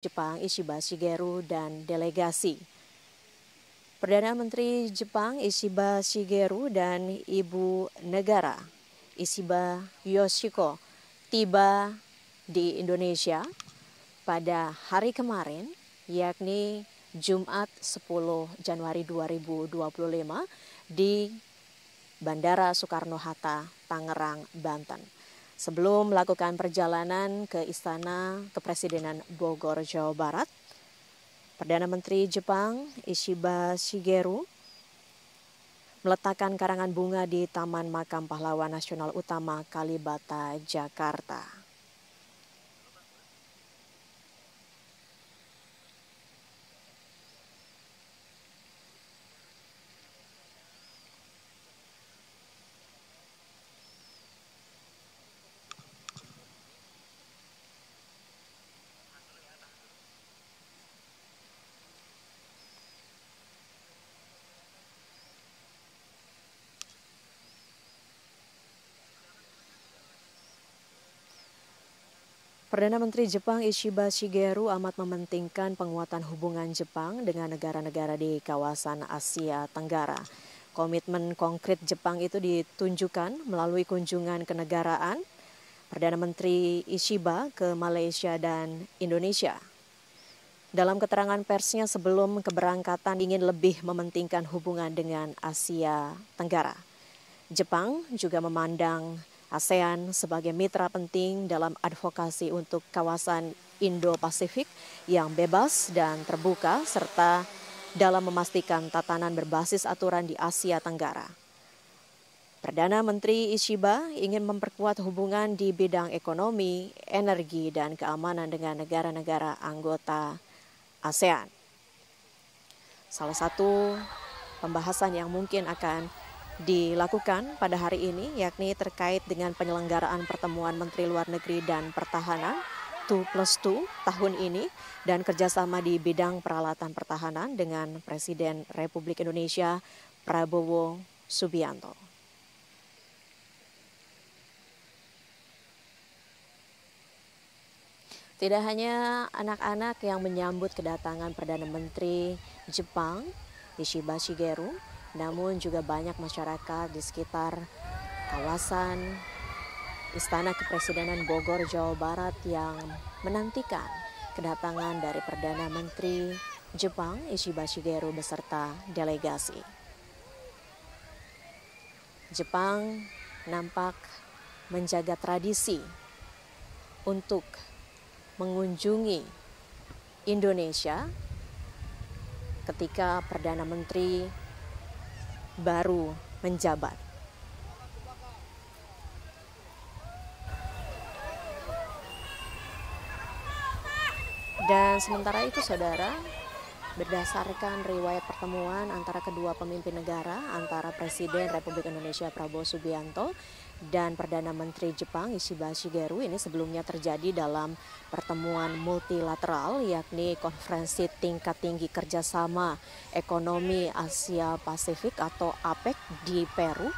Jepang Ishiba Shigeru dan delegasi. Perdana Menteri Jepang Ishiba Shigeru dan Ibu Negara Ishiba Yoshiko tiba di Indonesia pada hari kemarin, yakni Jumat 10 Januari 2025 di Bandara Soekarno-Hatta, Tangerang, Banten. Sebelum melakukan perjalanan ke Istana Kepresidenan Bogor, Jawa Barat, Perdana Menteri Jepang Ishiba Shigeru meletakkan karangan bunga di Taman Makam Pahlawan Nasional Utama Kalibata, Jakarta. Perdana Menteri Jepang Ishiba Shigeru amat mementingkan penguatan hubungan Jepang dengan negara-negara di kawasan Asia Tenggara. Komitmen konkret Jepang itu ditunjukkan melalui kunjungan kenegaraan Perdana Menteri Ishiba ke Malaysia dan Indonesia. Dalam keterangan persnya sebelum keberangkatan ingin lebih mementingkan hubungan dengan Asia Tenggara. Jepang juga memandang ASEAN sebagai mitra penting dalam advokasi untuk kawasan Indo-Pasifik yang bebas dan terbuka serta dalam memastikan tatanan berbasis aturan di Asia Tenggara. Perdana Menteri Ishiba ingin memperkuat hubungan di bidang ekonomi, energi, dan keamanan dengan negara-negara anggota ASEAN. Salah satu pembahasan yang mungkin akan dilakukan pada hari ini yakni terkait dengan penyelenggaraan pertemuan Menteri Luar Negeri dan Pertahanan 2+2 tahun ini dan kerjasama di bidang peralatan pertahanan dengan Presiden Republik Indonesia Prabowo Subianto. Tidak hanya anak-anak yang menyambut kedatangan Perdana Menteri Jepang Ishiba Shigeru, namun juga banyak masyarakat di sekitar kawasan Istana Kepresidenan Bogor, Jawa Barat yang menantikan kedatangan dari Perdana Menteri Jepang Ishiba Shigeru beserta delegasi. Jepang nampak menjaga tradisi untuk mengunjungi Indonesia ketika Perdana Menteri baru menjabat. Dan sementara itu saudara, berdasarkan riwayat pertemuan antara kedua pemimpin negara, antara Presiden Republik Indonesia Prabowo Subianto dan Perdana Menteri Jepang Ishiba Shigeru, ini sebelumnya terjadi dalam pertemuan multilateral yakni Konferensi Tingkat Tinggi Kerjasama Ekonomi Asia Pasifik atau APEC di Peru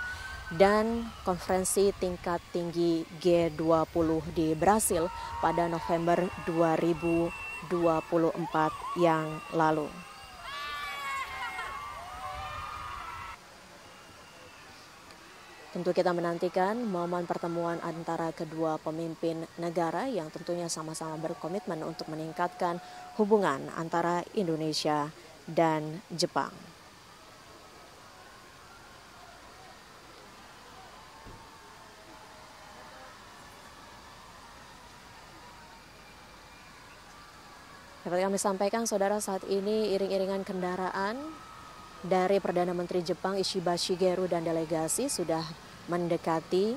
dan Konferensi Tingkat Tinggi G20 di Brasil pada November 2024 yang lalu. Tentu kita menantikan momen pertemuan antara kedua pemimpin negara yang tentunya sama-sama berkomitmen untuk meningkatkan hubungan antara Indonesia dan Jepang. Dapat kami sampaikan saudara, saat ini iring-iringan kendaraan dari Perdana Menteri Jepang Ishiba Shigeru dan delegasi sudah mendekati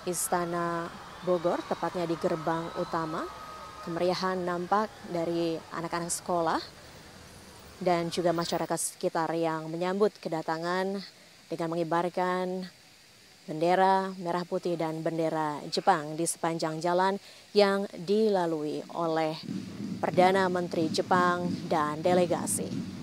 Istana Bogor, tepatnya di gerbang utama. Kemeriahan nampak dari anak-anak sekolah dan juga masyarakat sekitar yang menyambut kedatangan dengan mengibarkan bendera merah putih dan bendera Jepang di sepanjang jalan yang dilalui oleh Perdana Menteri Jepang dan delegasi.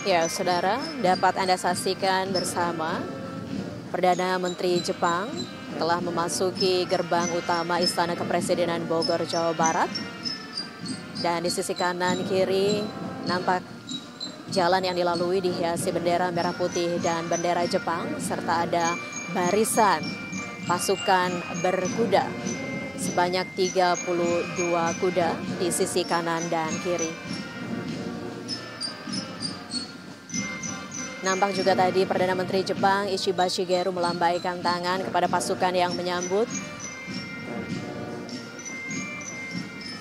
Ya, saudara, dapat Anda saksikan bersama Perdana Menteri Jepang telah memasuki gerbang utama Istana Kepresidenan Bogor, Jawa Barat. Dan di sisi kanan kiri nampak jalan yang dilalui dihiasi bendera merah putih dan bendera Jepang, serta ada barisan pasukan berkuda sebanyak 32 kuda di sisi kanan dan kiri. Nampak juga tadi Perdana Menteri Jepang Ishiba Shigeru melambaikan tangan kepada pasukan yang menyambut.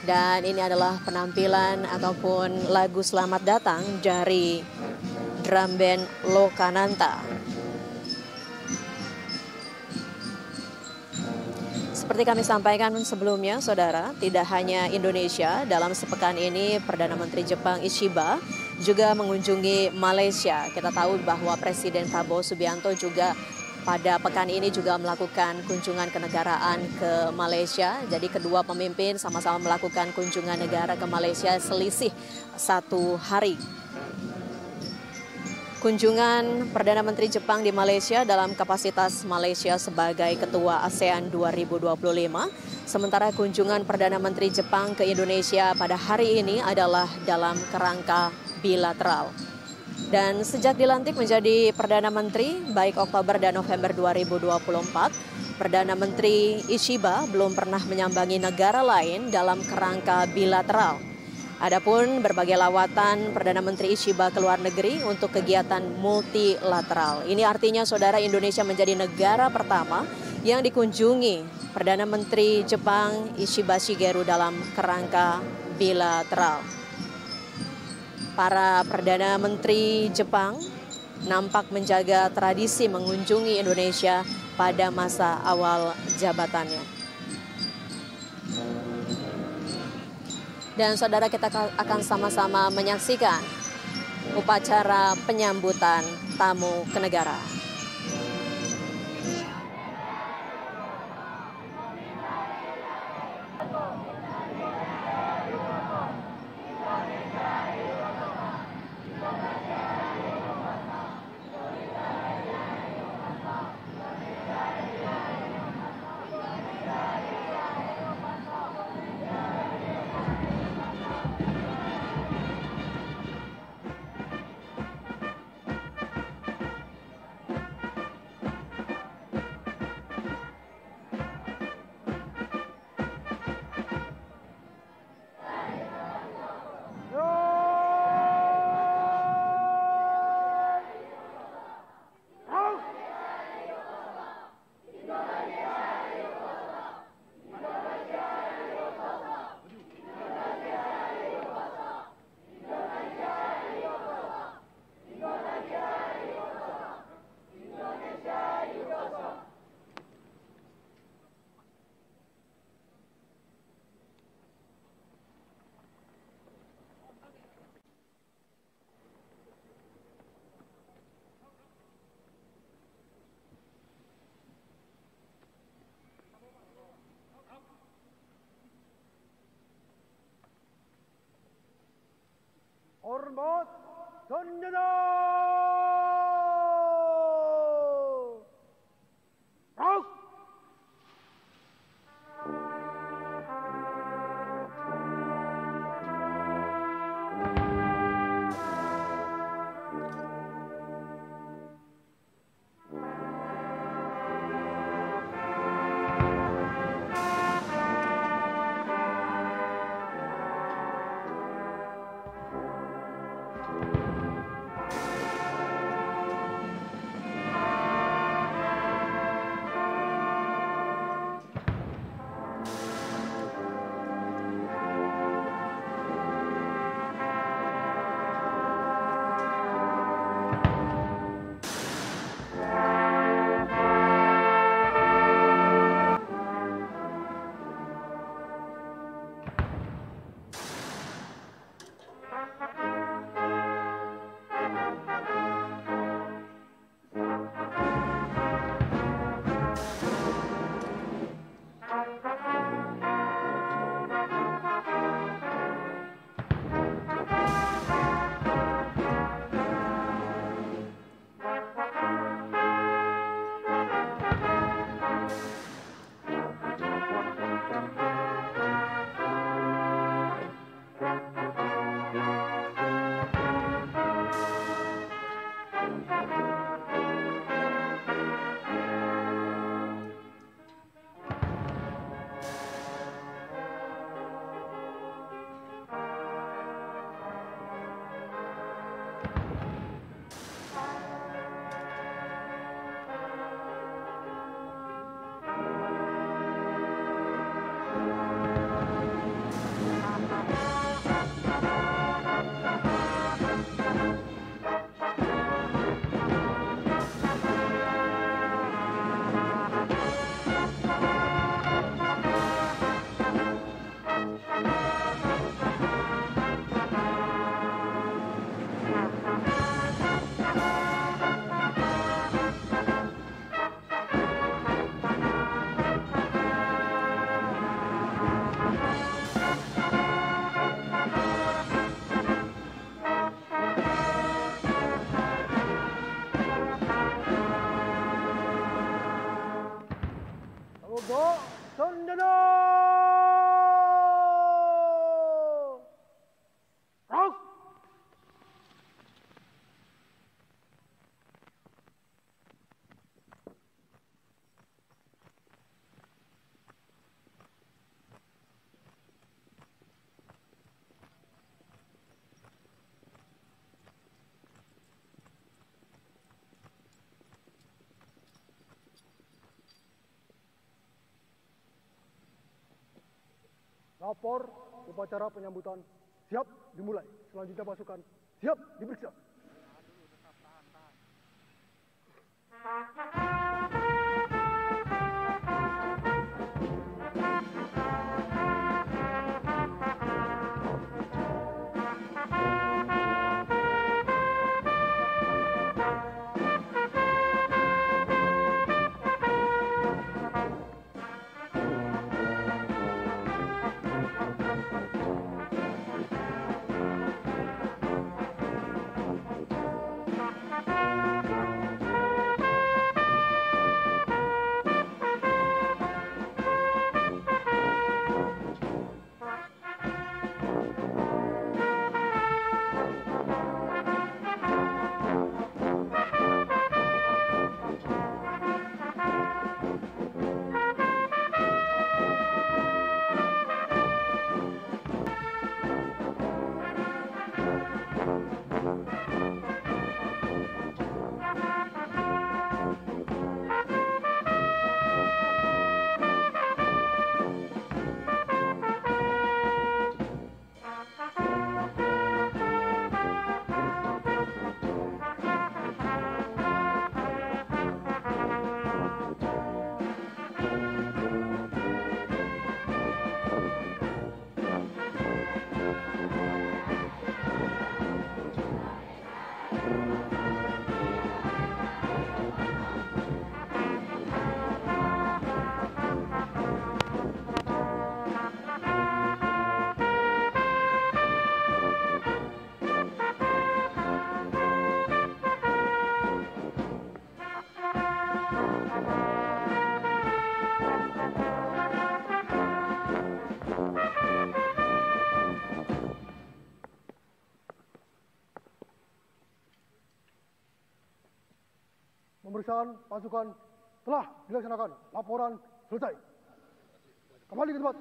Dan ini adalah penampilan ataupun lagu selamat datang dari drum band Lokananta. Seperti kami sampaikan sebelumnya, saudara, tidak hanya Indonesia, dalam sepekan ini Perdana Menteri Jepang Ishiba juga mengunjungi Malaysia. Kita tahu bahwa Presiden Prabowo Subianto juga pada pekan ini juga melakukan kunjungan kenegaraan ke Malaysia. Jadi kedua pemimpin sama-sama melakukan kunjungan negara ke Malaysia selisih 1 hari. Kunjungan Perdana Menteri Jepang di Malaysia dalam kapasitas Malaysia sebagai Ketua ASEAN 2025. Sementara kunjungan Perdana Menteri Jepang ke Indonesia pada hari ini adalah dalam kerangka bilateral. Dan sejak dilantik menjadi Perdana Menteri baik Oktober dan November 2024, Perdana Menteri Ishiba belum pernah menyambangi negara lain dalam kerangka bilateral. Adapun berbagai lawatan Perdana Menteri Ishiba ke luar negeri untuk kegiatan multilateral. Ini artinya saudara, Indonesia menjadi negara pertama yang dikunjungi Perdana Menteri Jepang Ishiba Shigeru dalam kerangka bilateral. Para Perdana Menteri Jepang nampak menjaga tradisi mengunjungi Indonesia pada masa awal jabatannya. Dan saudara, kita akan sama-sama menyaksikan upacara penyambutan tamu kenegara. Hormat Senjata! Raus! Samudra Sanjana! Rock! Lapor upacara penyambutan siap dimulai. Selanjutnya pasukan siap diperiksa. Pemeriksaan pasukan telah dilaksanakan. Laporan selesai. Kembali ke tempat.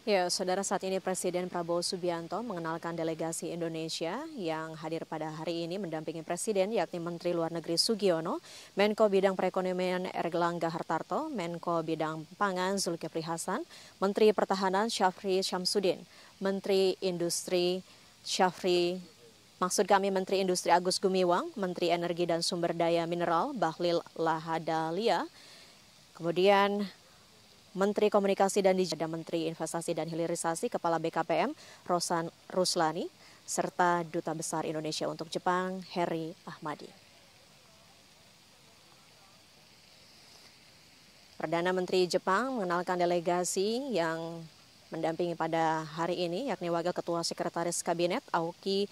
Ya, saudara, saat ini Presiden Prabowo Subianto mengenalkan delegasi Indonesia yang hadir pada hari ini mendampingi Presiden, yakni Menteri Luar Negeri Sugiono, Menko Bidang Perekonomian Erlangga Hartarto, Menko Bidang Pangan Zulkifli Hasan, Menteri Pertahanan Syafri Syamsuddin, Menteri Industri Menteri Industri Agus Gumiwang, Menteri Energi dan Sumber Daya Mineral Bahlil Lahadalia, kemudian Menteri Komunikasi dan Digital, Menteri Investasi dan Hilirisasi, Kepala BKPM Rosan Ruslani, serta Duta Besar Indonesia untuk Jepang Heri Ahmadi. Perdana Menteri Jepang mengenalkan delegasi yang mendampingi pada hari ini, yakni Wakil Ketua Sekretaris Kabinet Aoki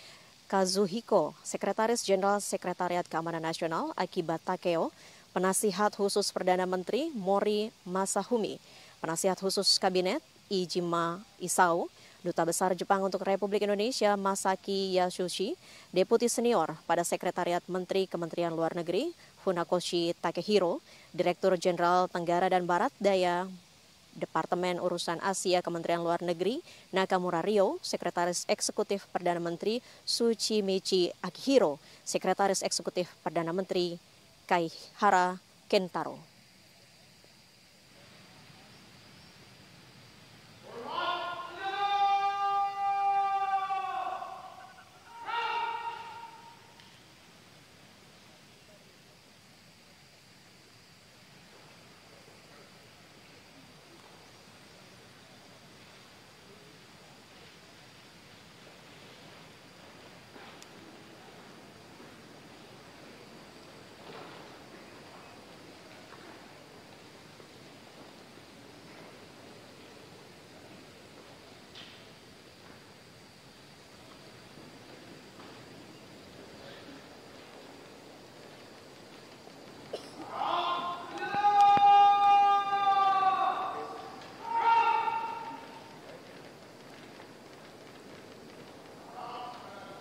Kazuhiko, Sekretaris Jenderal Sekretariat Keamanan Nasional Akiba Takeo, Penasihat Khusus Perdana Menteri Mori Masahumi, Penasihat Khusus Kabinet Ijima Isao, Duta Besar Jepang untuk Republik Indonesia Masaki Yasushi, Deputi Senior pada Sekretariat Menteri Kementerian Luar Negeri Funakoshi Takehiro, Direktur Jenderal Tenggara dan Barat Daya Departemen Urusan Asia Kementerian Luar Negeri Nakamura Ryo, Sekretaris Eksekutif Perdana Menteri Tsuchimichi Akihiro, Sekretaris Eksekutif Perdana Menteri Kaihara Kentaro.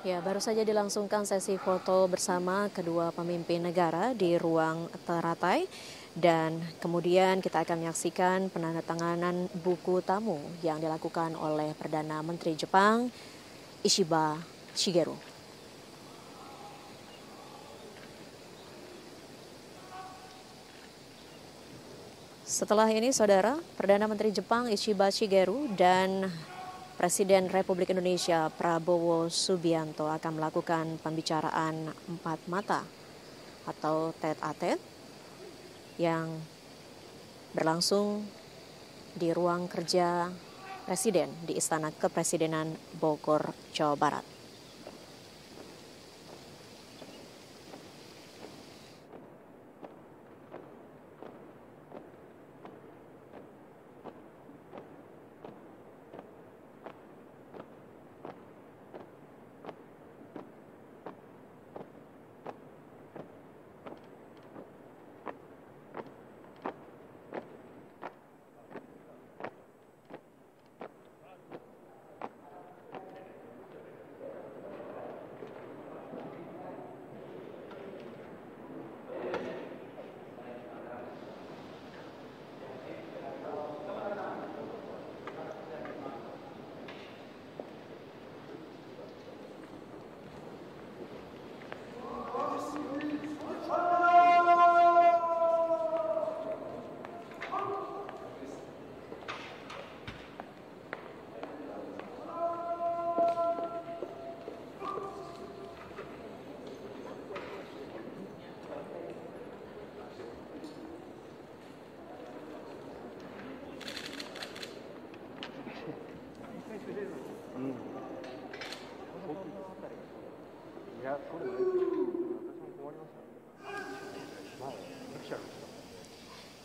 Ya, baru saja dilangsungkan sesi foto bersama kedua pemimpin negara di ruang teratai dan kemudian kita akan menyaksikan penandatanganan buku tamu yang dilakukan oleh Perdana Menteri Jepang Ishiba Shigeru. Setelah ini, Saudara, Perdana Menteri Jepang Ishiba Shigeru dan Presiden Republik Indonesia Prabowo Subianto akan melakukan pembicaraan empat mata atau tete-a-tete yang berlangsung di ruang kerja Presiden di Istana Kepresidenan Bogor, Jawa Barat.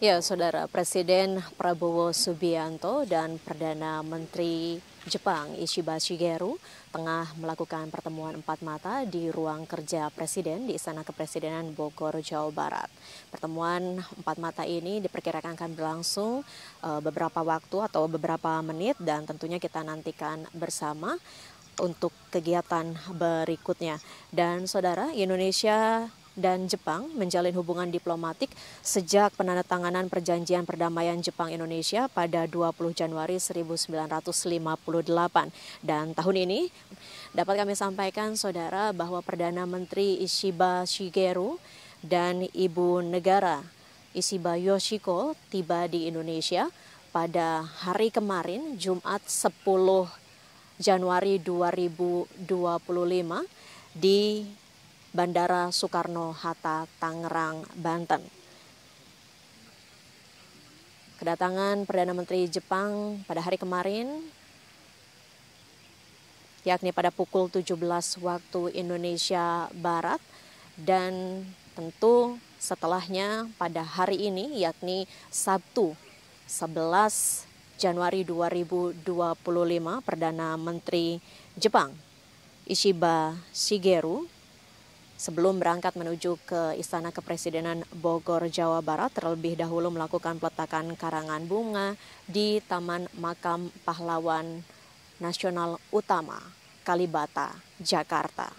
Ya, Saudara, Presiden Prabowo Subianto dan Perdana Menteri Jepang Ishiba Shigeru tengah melakukan pertemuan empat mata di ruang kerja Presiden di Istana Kepresidenan Bogor, Jawa Barat. Pertemuan empat mata ini diperkirakan akan berlangsung beberapa waktu atau beberapa menit dan tentunya kita nantikan bersama untuk kegiatan berikutnya. Dan Saudara, Indonesia dan Jepang menjalin hubungan diplomatik sejak penandatanganan perjanjian perdamaian Jepang-Indonesia pada 20 Januari 1958. Dan tahun ini dapat kami sampaikan, Saudara, bahwa Perdana Menteri Ishiba Shigeru dan Ibu Negara Ishiba Yoshiko tiba di Indonesia pada hari kemarin, Jumat 10 Januari 2025 di Bandara Soekarno-Hatta, Tangerang, Banten. Kedatangan Perdana Menteri Jepang pada hari kemarin, yakni pada pukul 17 waktu Indonesia Barat, dan tentu setelahnya pada hari ini, yakni Sabtu 11 Januari 2025, Perdana Menteri Jepang Ishiba Shigeru sebelum berangkat menuju ke Istana Kepresidenan Bogor, Jawa Barat, terlebih dahulu melakukan peletakan karangan bunga di Taman Makam Pahlawan Nasional Utama, Kalibata, Jakarta.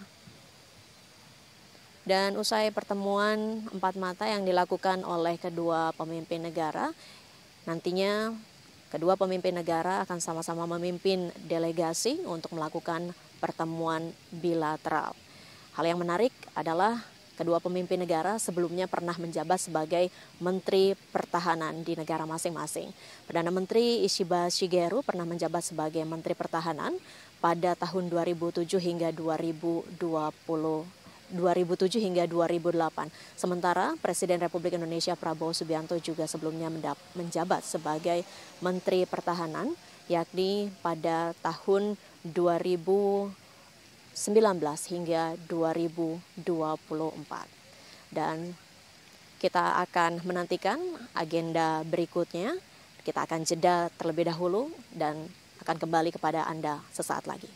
Dan usai pertemuan empat mata yang dilakukan oleh kedua pemimpin negara, nantinya kedua pemimpin negara akan sama-sama memimpin delegasi untuk melakukan pertemuan bilateral. Hal yang menarik adalah kedua pemimpin negara sebelumnya pernah menjabat sebagai Menteri Pertahanan di negara masing-masing. Perdana Menteri Ishiba Shigeru pernah menjabat sebagai Menteri Pertahanan pada tahun 2007 hingga 2008. Sementara Presiden Republik Indonesia Prabowo Subianto juga sebelumnya menjabat sebagai Menteri Pertahanan, yakni pada tahun 2019 hingga 2024. Dan kita akan menantikan agenda berikutnya. Kita akan jeda terlebih dahulu dan akan kembali kepada Anda sesaat lagi.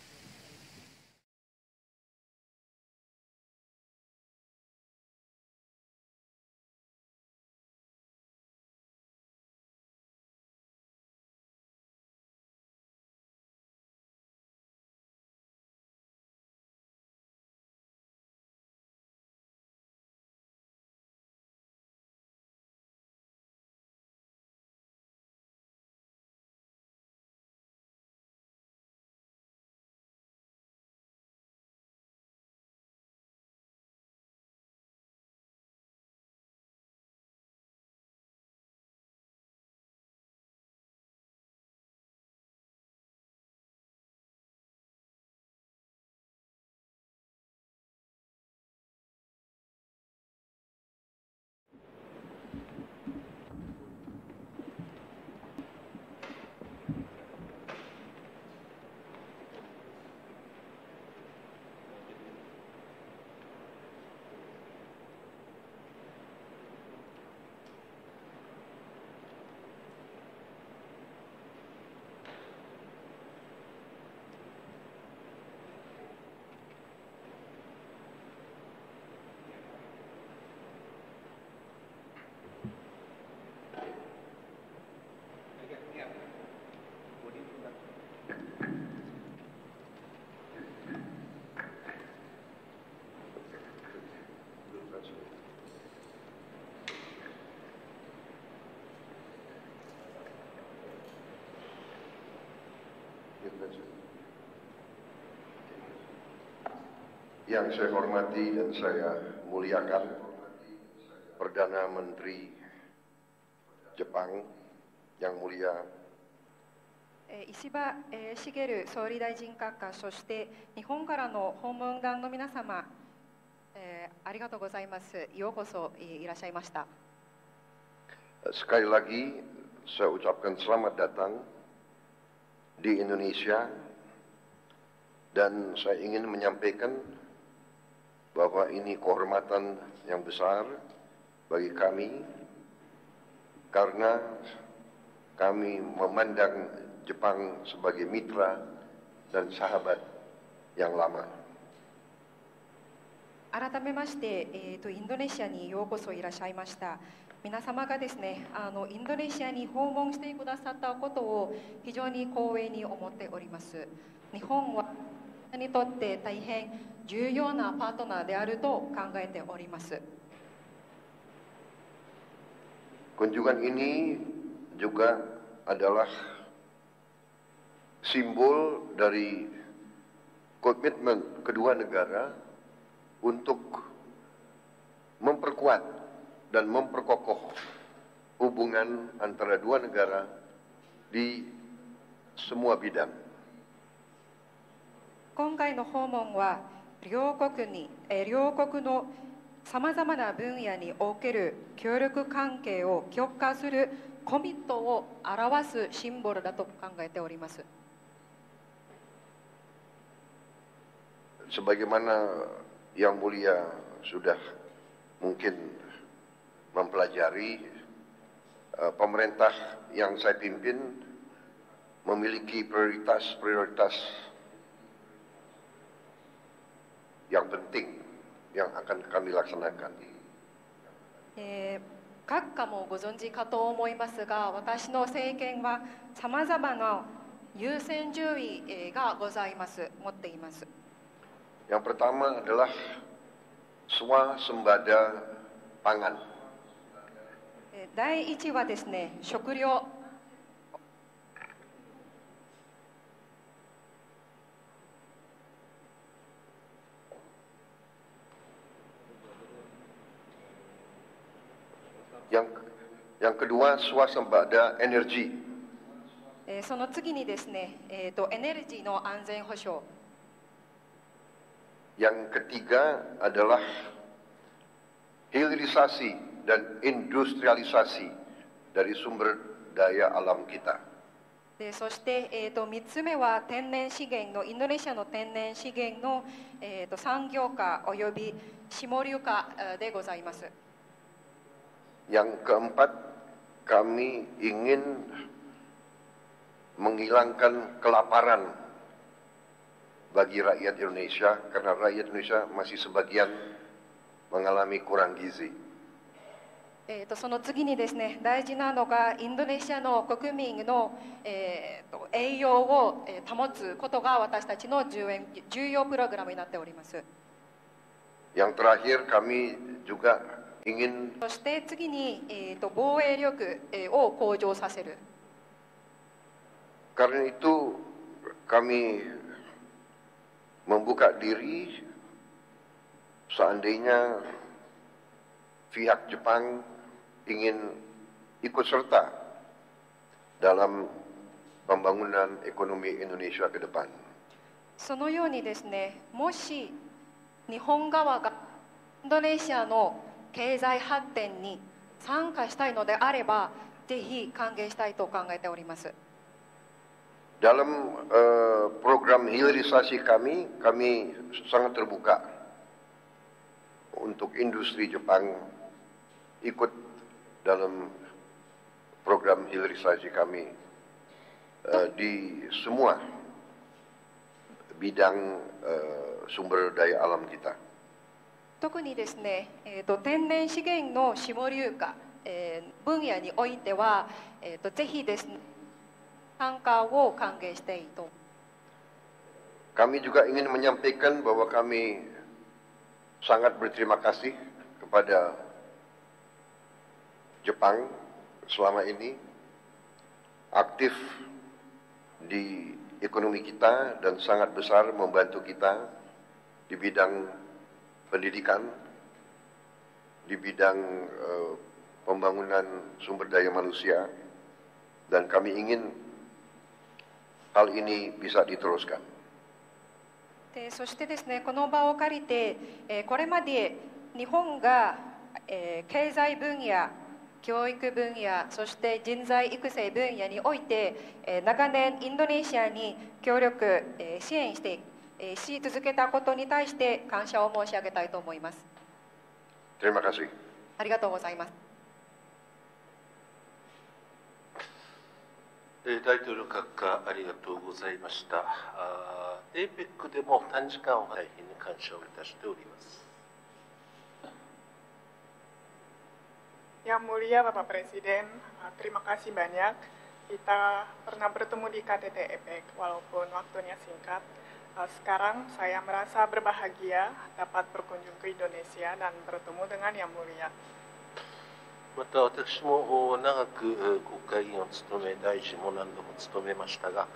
Yang saya hormati dan saya muliakan Perdana Menteri Jepang yang mulia 石破茂総理大臣閣下、そして日本からの訪問団の皆様、ありがとうございます。ようこそいらっしゃいました。 Sekali lagi saya ucapkan selamat datang di Indonesia dan saya ingin menyampaikan bahwa ini kehormatan yang besar bagi kami karena kami memandang Jepang sebagai mitra dan sahabat yang lama. 改めまして、インドネシアにようこそいらっしゃいました。皆様がですね、インドネシアに訪問してくださったことを非常に光栄に思っております。日本はにとって大変重要なパートナーであると考えております。 Kunjungan ini juga adalah simbol dari komitmen kedua negara untuk memperkuat dan memperkokoh hubungan antara dua negara di semua bidang. 今回の訪問は両国のさまざまな分野における協力関係を強化するコミットを表すシンボルだと考えております。 Sebagaimana yang mulia sudah mungkin mempelajari, pemerintah yang saya pimpin memiliki prioritas yang penting yang akan kami laksanakan. 閣下もご存知かと思いますが、私の政権はさまざまな優先順位がございます、持っています。 Yang pertama adalah swasembada pangan. 第一はですね、食料 Yang kedua swasembada energi. その次にですね、エネルギーの安全保障。 Yang ketiga adalah hilirisasi dan industrialisasi dari sumber daya alam kita. そして、3つ目は天然資源のインドネシアの天然資源の、産業化および下流化でございます。 Yang keempat, kami ingin menghilangkan kelaparan bagi rakyat Indonesia karena rakyat Indonesia masih sebagian mengalami kurang gizi. その次にですね、大事なのがインドネシアの国民の、栄養を保つことが私たちの重要プログラムになっております。 Yang terakhir, kami juga ingin そして次に、防衛力、を向上させる。 Karena itu kami membuka diri seandainya pihak Jepang ingin ikut serta dalam pembangunan ekonomi Indonesia ke depan. そのようにですね、もし日本側がインドネシアの経済発展に参加したいのであれば、ぜひ歓迎したいと考えております。 Dalam program hilirisasi kami sangat terbuka untuk industri Jepang ikut dalam program hilirisasi kami di semua bidang sumber daya alam kita. 特にですね、天然資源の下流化、分野においては、ぜひですね、参加を歓迎していると。 Kami juga ingin menyampaikan bahwa kami sangat berterima kasih kepada Jepang selama ini aktif di ekonomi kita dan sangat besar membantu kita di bidang pendidikan, di bidang pembangunan sumber daya manusia, dan kami ingin hal ini bisa diteruskan. そしてですね、この場を借りて、これまで日本が、経済分野、教育分野、そして人材育成分野において、長年インドネシアに協力、支援し続けたことに対して感謝を申し上げたいと思います。Terima kasih. ありがとうございます。大統領閣下、ありがとうございました。APEC でも短時間を大変に感謝をいたしております。Yang mulia Bapak Presiden, terima kasih banyak. Kita pernah bertemu di KTT APEC walaupun waktunya singkat. Sekarang saya merasa berbahagia dapat berkunjung ke Indonesia dan bertemu dengan Yang Mulia. また私も長く国会議員を務め、大臣も何度も務めましたが、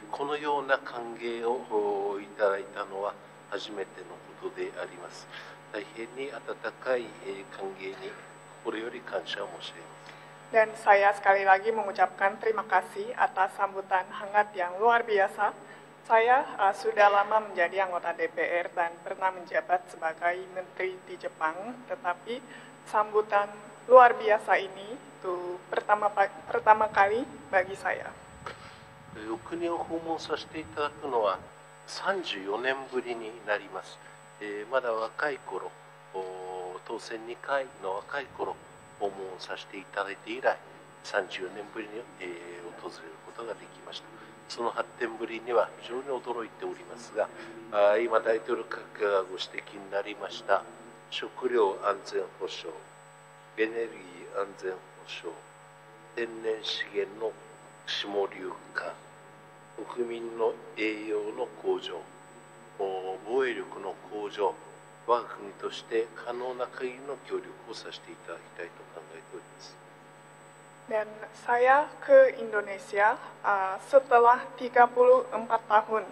このような歓迎をいただいたのは初めてのことであります。大変に温かい歓迎に心より感謝を申し上げます。 Dan saya sekali lagi mengucapkan terima kasih atas sambutan hangat yang luar biasa. Saya sudah lama menjadi anggota DPR dan pernah menjabat sebagai menteri di Jepang, tetapi sambutan luar biasa ini itu pertama kali bagi saya. お国を訪問させていただくのは34年ぶりになります。まだ若い頃、当選2回の若い頃訪問させていただいて以来、34年ぶりに訪れることができました。その発展ぶりには非常に驚いておりますが、今大統領閣下がご指摘になりました食料安全保障、エネルギー安全保障、天然資源の下流化、国民の栄養の向上、防衛力の向上、我が国として可能な限りの協力をさせていただきたいと考えております。 Dan saya ke Indonesia setelah 34 tahun.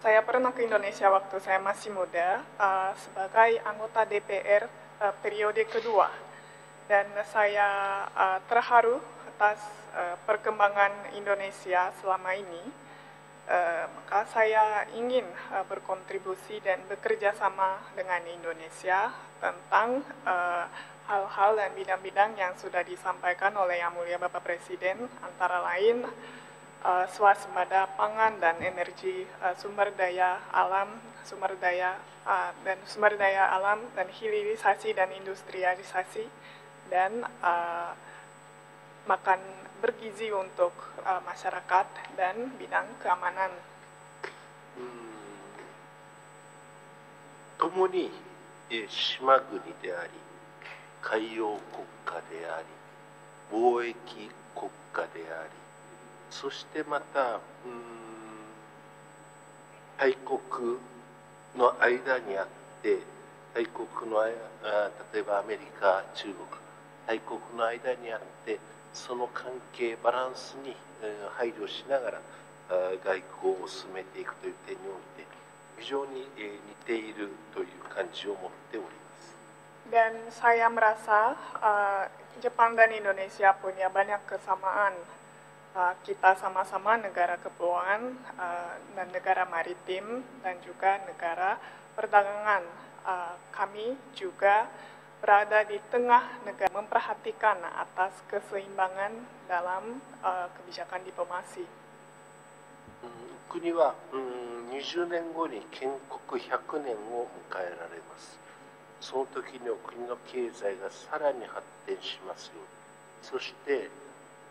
Saya pernah ke Indonesia waktu saya masih muda sebagai anggota DPR periode kedua. Dan saya terharu atas perkembangan Indonesia selama ini. Maka saya ingin berkontribusi dan bekerja sama dengan Indonesia tentang hal-hal dan bidang-bidang yang sudah disampaikan oleh Yang Mulia Bapak Presiden, antara lain swasembada pangan dan energi, sumber daya alam dan hilirisasi dan industrialisasi, dan makan bergizi untuk masyarakat dan bidang keamanan. 共に島国であり、海洋国家であり、貿易国家であり、そしてまた大国の間にあって、大国の例えばアメリカ、中国、大国の間にあって、その関係バランスに配慮しながら外交を進めていくという点において非常に似ているという感じを持っております。 Dan saya merasa Jepang dan Indonesia punya banyak kesamaan. Kita sama-sama negara kepulauan dan negara maritim dan juga negara perdagangan. Kami juga berada di tengah negara, memperhatikan atas keseimbangan dalam kebijakan diplomasi. 国は20年後に建国100年を迎えられます。その時に国の経済がさらに発展しますように、そして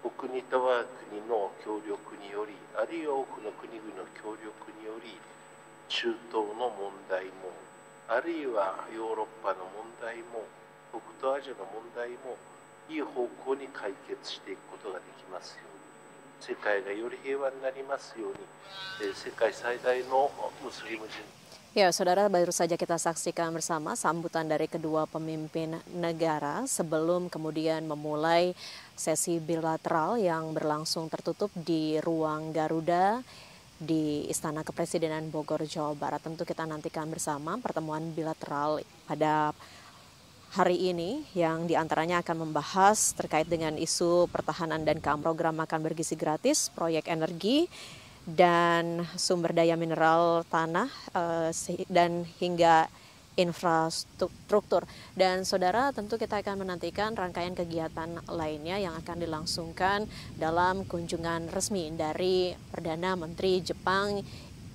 お国と我が国の協力により、あるいは多くの国々の協力により、中東の問題も、あるいはヨーロッパの問題も、北東アジアの問題もいい方向に解決していくことができますように、世界がより平和になりますように、世界最大のムスリム人。 Ya, saudara, baru saja kita saksikan bersama sambutan dari kedua pemimpin negara sebelum kemudian memulai sesi bilateral yang berlangsung tertutup di ruang Garuda di Istana Kepresidenan Bogor, Jawa Barat. Tentu kita nantikan bersama pertemuan bilateral pada hari ini yang diantaranya akan membahas terkait dengan isu pertahanan dan program makan bergizi gratis, proyek energi, dan sumber daya mineral tanah, dan hingga infrastruktur. Dan saudara, tentu kita akan menantikan rangkaian kegiatan lainnya yang akan dilangsungkan dalam kunjungan resmi dari Perdana Menteri Jepang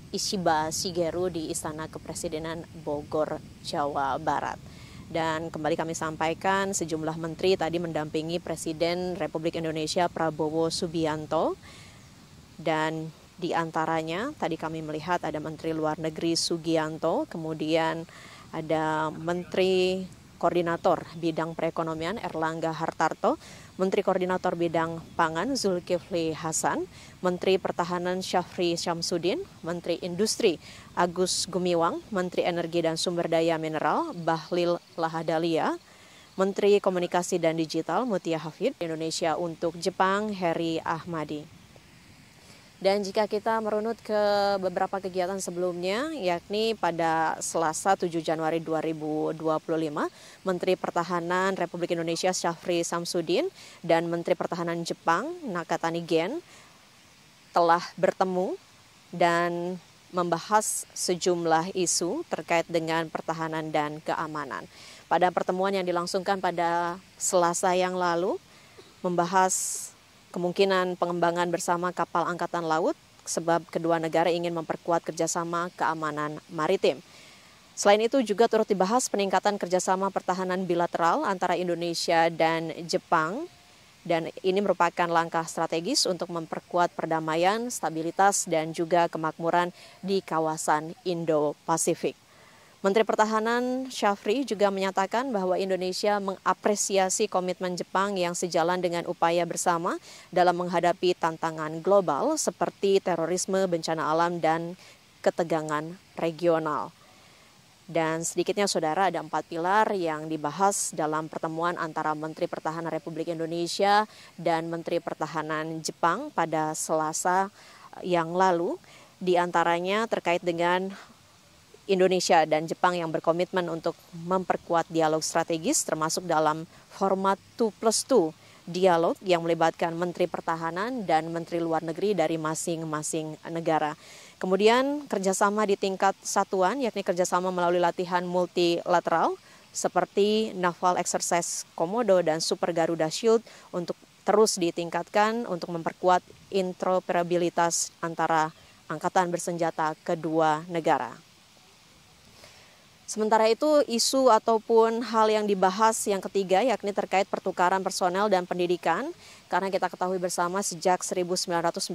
Ishiba Shigeru di Istana Kepresidenan Bogor, Jawa Barat. Dan kembali kami sampaikan, sejumlah menteri tadi mendampingi Presiden Republik Indonesia Prabowo Subianto, dan di antaranya tadi kami melihat ada Menteri Luar Negeri Sugianto, kemudian ada Menteri Koordinator Bidang Perekonomian Erlangga Hartarto, Menteri Koordinator Bidang Pangan Zulkifli Hasan, Menteri Pertahanan Syafri Syamsuddin, Menteri Industri Agus Gumiwang, Menteri Energi dan Sumber Daya Mineral Bahlil Lahadalia, Menteri Komunikasi dan Digital Mutia Hafid, Indonesia untuk Jepang Heri Ahmadi. Dan jika kita merunut ke beberapa kegiatan sebelumnya, yakni pada Selasa 7 Januari 2025, Menteri Pertahanan Republik Indonesia Syafri Syamsuddin dan Menteri Pertahanan Jepang Nakatani Gen telah bertemu dan membahas sejumlah isu terkait dengan pertahanan dan keamanan. Pada pertemuan yang dilangsungkan pada Selasa yang lalu, membahas kemungkinan pengembangan bersama kapal angkatan laut sebab kedua negara ingin memperkuat kerjasama keamanan maritim. Selain itu juga turut dibahas peningkatan kerjasama pertahanan bilateral antara Indonesia dan Jepang, dan ini merupakan langkah strategis untuk memperkuat perdamaian, stabilitas, dan juga kemakmuran di kawasan Indo-Pasifik. Menteri Pertahanan Syafri juga menyatakan bahwa Indonesia mengapresiasi komitmen Jepang yang sejalan dengan upaya bersama dalam menghadapi tantangan global seperti terorisme, bencana alam, dan ketegangan regional. Dan sedikitnya saudara, ada 4 pilar yang dibahas dalam pertemuan antara Menteri Pertahanan Republik Indonesia dan Menteri Pertahanan Jepang pada Selasa yang lalu. Di antaranya terkait dengan Indonesia dan Jepang yang berkomitmen untuk memperkuat dialog strategis termasuk dalam format 2+2 dialog yang melibatkan Menteri Pertahanan dan Menteri Luar Negeri dari masing-masing negara. Kemudian kerjasama di tingkat satuan, yakni kerjasama melalui latihan multilateral seperti Naval Exercise Komodo dan Super Garuda Shield untuk terus ditingkatkan untuk memperkuat interoperabilitas antara angkatan bersenjata kedua negara. Sementara itu, isu ataupun hal yang dibahas yang ketiga yakni terkait pertukaran personel dan pendidikan. Karena kita ketahui bersama sejak 1998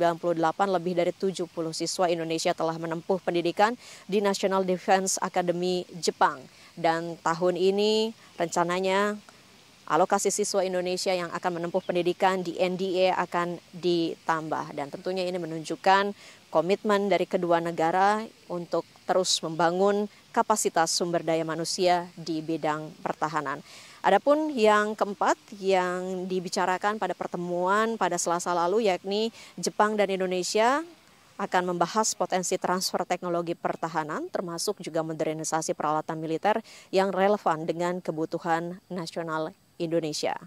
lebih dari 70 siswa Indonesia telah menempuh pendidikan di National Defense Academy Jepang. Dan tahun ini rencananya alokasi siswa Indonesia yang akan menempuh pendidikan di NDA akan ditambah. Dan tentunya ini menunjukkan komitmen dari kedua negara untuk terus membangun kapasitas sumber daya manusia di bidang pertahanan. Adapun yang keempat yang dibicarakan pada pertemuan pada Selasa lalu yakni Jepang dan Indonesia akan membahas potensi transfer teknologi pertahanan termasuk juga modernisasi peralatan militer yang relevan dengan kebutuhan nasional Indonesia.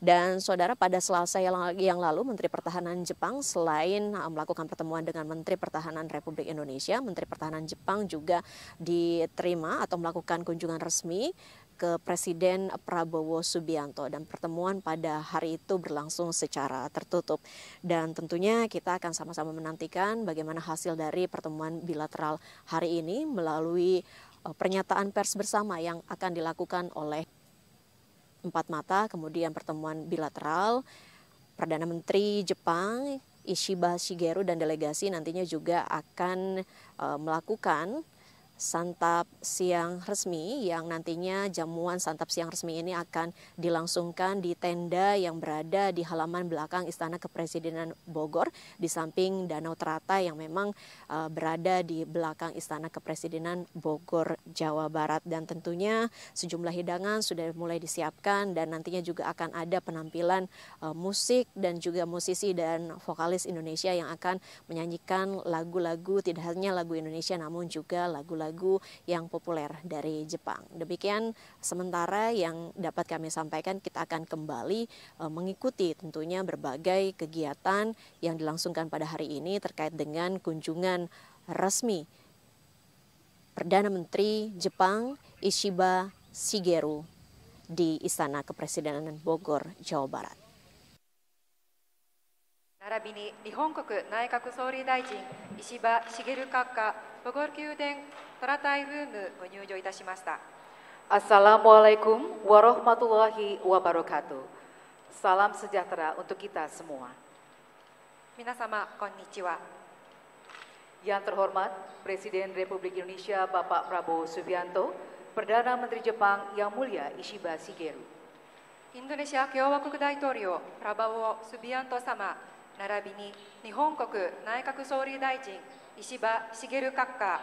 Dan saudara, pada Selasa yang lalu Menteri Pertahanan Jepang selain melakukan pertemuan dengan Menteri Pertahanan Republik Indonesia, Menteri Pertahanan Jepang juga diterima atau melakukan kunjungan resmi ke Presiden Prabowo Subianto, dan pertemuan pada hari itu berlangsung secara tertutup. Dan tentunya kita akan sama-sama menantikan bagaimana hasil dari pertemuan bilateral hari ini melalui pernyataan pers bersama yang akan dilakukan oleh empat mata, kemudian pertemuan bilateral Perdana Menteri Jepang Ishiba Shigeru dan delegasi nantinya juga akan melakukan santap siang resmi yang nantinya jamuan santap siang resmi ini akan dilangsungkan di tenda yang berada di halaman belakang Istana Kepresidenan Bogor di samping Danau Teratai yang memang berada di belakang Istana Kepresidenan Bogor, Jawa Barat. Dan tentunya sejumlah hidangan sudah mulai disiapkan dan nantinya juga akan ada penampilan musik dan juga musisi dan vokalis Indonesia yang akan menyanyikan lagu-lagu, tidak hanya lagu Indonesia namun juga lagu-lagu yang populer dari Jepang. Demikian sementara yang dapat kami sampaikan. Kita akan kembali mengikuti tentunya berbagai kegiatan yang dilangsungkan pada hari ini terkait dengan kunjungan resmi Perdana Menteri Jepang Ishiba Shigeru di Istana Kepresidenan Bogor, Jawa Barat. 並びに日本国内閣総理大臣石破茂閣下ボゴル宮殿トラタイルームご入場いたしました。 Assalamualaikum warahmatullahi wabarakatuh. Salam sejahtera untuk kita semua. 皆様こんにちは。 Yang terhormat Presiden Republik Indonesia Bapak Prabowo Subianto, Perdana Menteri Jepang Yang Mulia Ishiba Shigeru, インドネシア共和国大統領プラバオ・スビアント様並びに日本国内閣総理大臣石破茂閣下、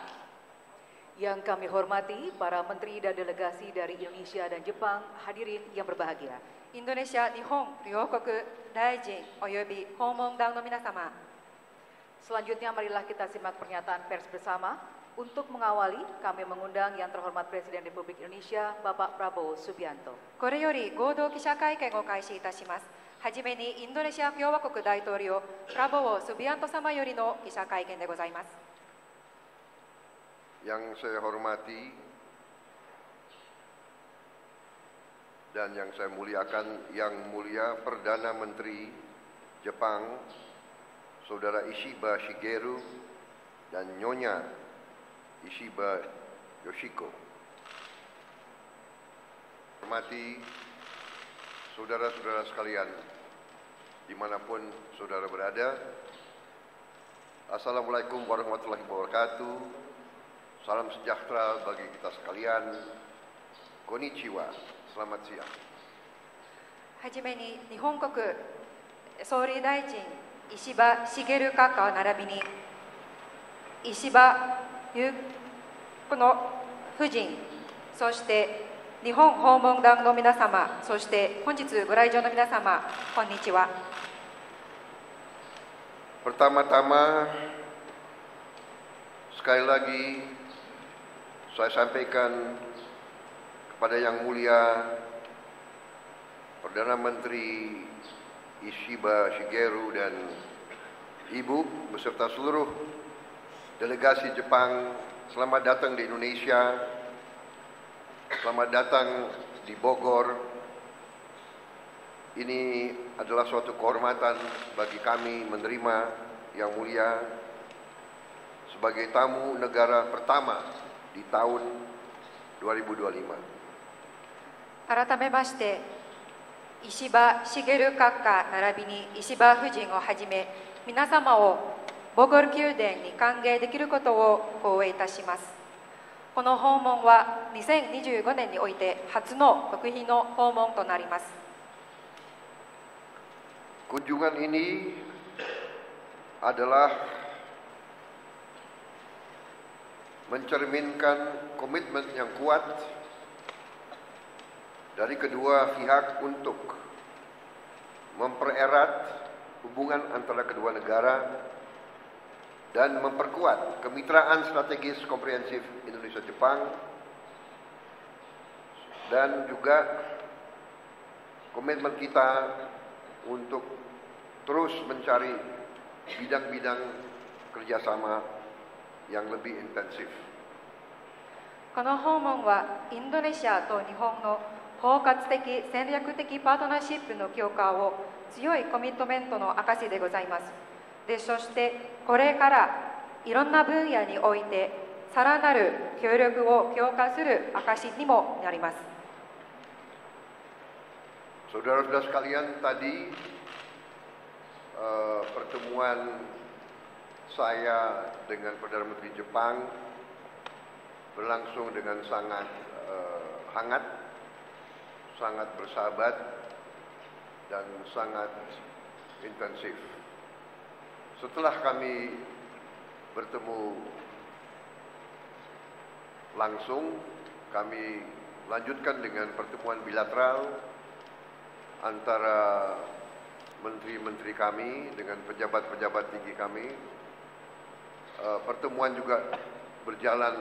yang kami hormati para menteri dan delegasi dari Indonesia dan Jepang, hadirin yang berbahagia. インドネシア日本両国大臣および訪問団の皆様、 Selanjutnya marilah kita simak pernyataan pers bersama. Untuk mengawali, kami mengundang yang terhormat Presiden Republik Indonesia Bapak Prabowo Subianto. これより合同記者会見を開始いたします。はじめにインドネシア共和国大統領プラボオ・スビアント様よりの記者会見でございます。 Yang saya hormati dan yang saya muliakan, Yang Mulia Perdana Menteri Jepang, Saudara Ishiba Shigeru dan Nyonya Ishiba Yoshiko. Hormati saudara-saudara sekalian, dimanapun saudara berada, Assalamualaikum warahmatullahi wabarakatuh. Salam sejahtera bagi kita sekalian. Konnichiwa, selamat siang. はじめに日本国総理大臣石破茂閣下並びに石破裕子の夫人、そして日本訪問団の皆様、そして本日ご来場の皆様、こんにちは。 Pertama-tama, sekali lagi saya sampaikan kepada Yang Mulia Perdana Menteri Ishiba Shigeru dan Ibu beserta seluruh delegasi Jepang, selamat datang di Indonesia, selamat datang di Bogor. Ini adalah suatu kehormatan bagi kami menerima Yang Mulia sebagai tamu negara pertama di tahun 2025. 改めまして、石破茂閣下並びに石破夫人をはじめ、皆様をボゴル宮殿に歓迎できることを光栄いたします。この訪問は2025年において初の国賓の訪問となります。 Kunjungan ini adalah mencerminkan komitmen yang kuat dari kedua pihak untuk mempererat hubungan antara kedua negara dan memperkuat kemitraan strategis komprehensif Indonesia-Jepang dan juga komitmen kita untuk terus mencari bidang-bidang kerjasama yang lebih intensif. この訪問はインドネシアと日本の包括的戦略的パートナーシップの強化を強いコミットメントの証でございます。で、そしてこれからいろんな分野においてさらなる協力を強化する証にもなります。 Saudara-saudara sekalian, tadi pertemuan saya dengan Perdana Menteri Jepang berlangsung dengan sangat hangat, sangat bersahabat, dan sangat intensif. Setelah kami bertemu langsung, kami lanjutkan dengan pertemuan bilateral antara menteri-menteri kami dengan pejabat-pejabat tinggi kami. Pertemuan juga berjalan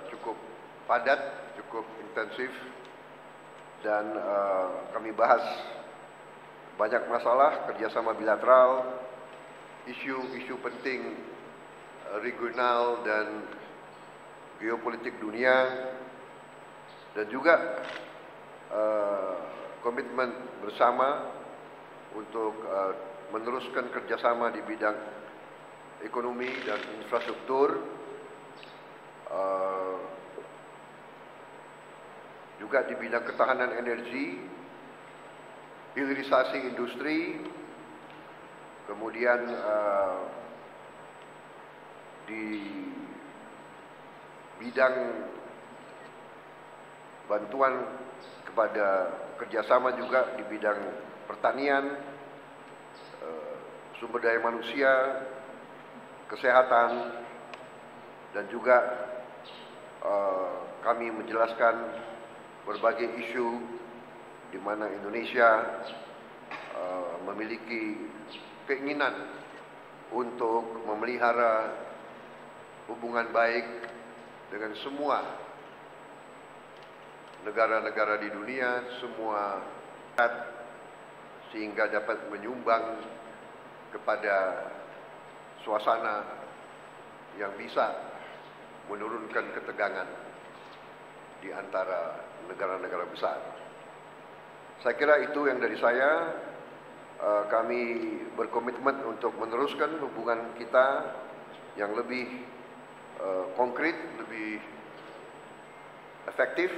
cukup padat, cukup intensif, dan kami bahas banyak masalah kerjasama bilateral, isu-isu penting regional dan geopolitik dunia, dan juga komitmen bersama untuk meneruskan kerjasama di bidang ekonomi dan infrastruktur, juga di bidang ketahanan energi, hilirisasi industri, kemudian di bidang bantuan kepada kerjasama juga di bidang pertanian, sumber daya manusia, kesehatan, dan juga kami menjelaskan berbagai isu di mana Indonesia memiliki keinginan untuk memelihara hubungan baik dengan semua negara-negara di dunia, semua sehingga dapat menyumbang kepada suasana yang bisa menurunkan ketegangan di antara negara-negara besar. Saya kira itu yang dari saya. Kami berkomitmen untuk meneruskan hubungan kita yang lebih konkret, lebih efektif.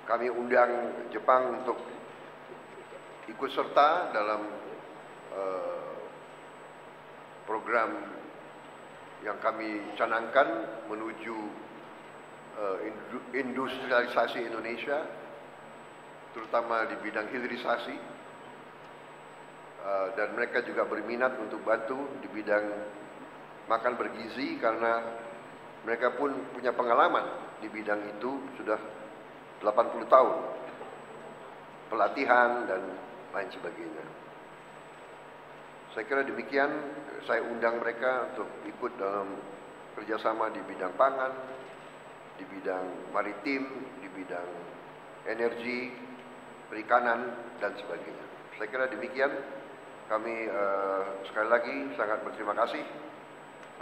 Kami undang Jepang untuk ikut serta dalam program yang kami canangkan menuju industrialisasi Indonesia, terutama di bidang hilirisasi, dan mereka juga berminat untuk bantu di bidang makan bergizi karena mereka pun punya pengalaman di bidang itu sudah 80 tahun, pelatihan dan lain sebagainya. Saya kira demikian, saya undang mereka untuk ikut dalam kerjasama di bidang pangan, di bidang maritim, di bidang energi, perikanan, dan sebagainya. Saya kira demikian. Kami sekali lagi sangat berterima kasih